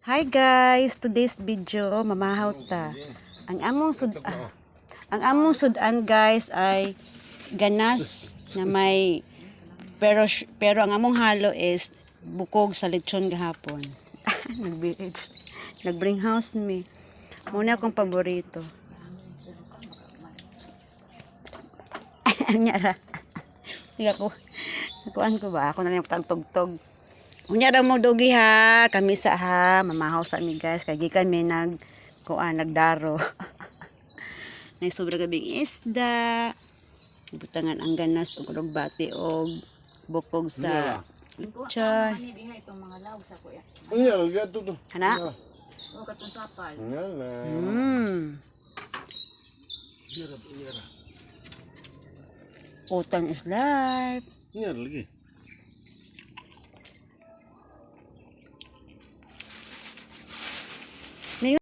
Hi guys, today's video mamahaw ta. Ang among sudan guys ay ganas na may pero ang among halo is bukog sa lechon gahapon. Nagbring house me. Muna akong paborito. Anyara. Nakuan ko ba? Ako na lang tugtog. Unya ra mo dogi ha, kami sa ha, mamahaw sa mi guys, kay gikan mi nagdaro. Nay sobra gabing isda. Butangan ang ganas ug bati og bukog sa lechon. Iya, gato to. Ana? O katong sapal. Ngala. Utang is life. Iya lagi.